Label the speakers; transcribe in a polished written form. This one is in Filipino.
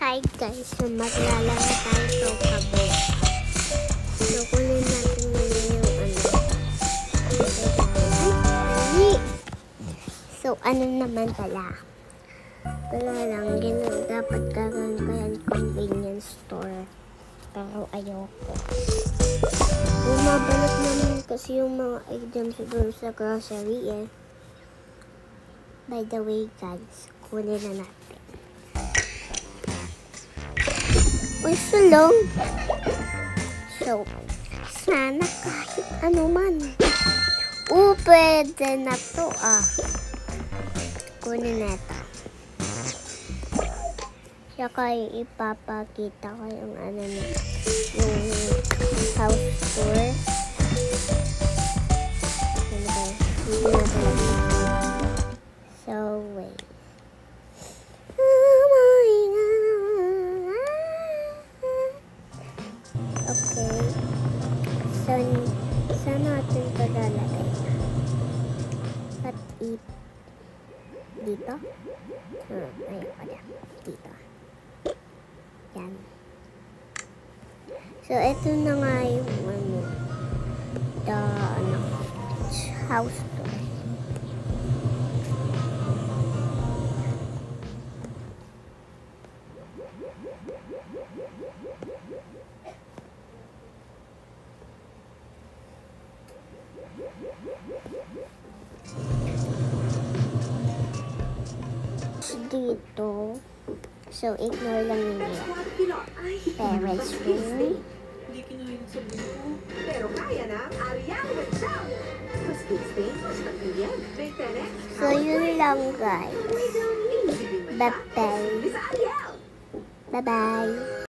Speaker 1: Hi guys, so maglalaro tayo sa kabo. So kunin natin muna yung So ano naman pala? Wala lang, dapat gagawin ko yan convenience store. Pero ayoko. Bumabalot naman kasi yung mga items doon sa grocery eh. By the way guys, kunin na natin. Uy, sulong. So, sana kahit ano man. Pwede na to kunin na ito. Saka ipapakita ko yung ano na, yung house tour. Ano ba? Hindi na pala. So, wait. Okay. So, saan natin ito lalagay? At dito? Ayun pala. Dito. Yan. So, ito na nga yung house tour. Dito. So, ignore lang ninyo. Parents room.
Speaker 2: Hindi kinahilig sa buko. Pero kaya na, Ariel with Chow. Mas tasty, mas convenient. May tenex.
Speaker 1: So, yun lang guys. Bye-bye. Bye-bye.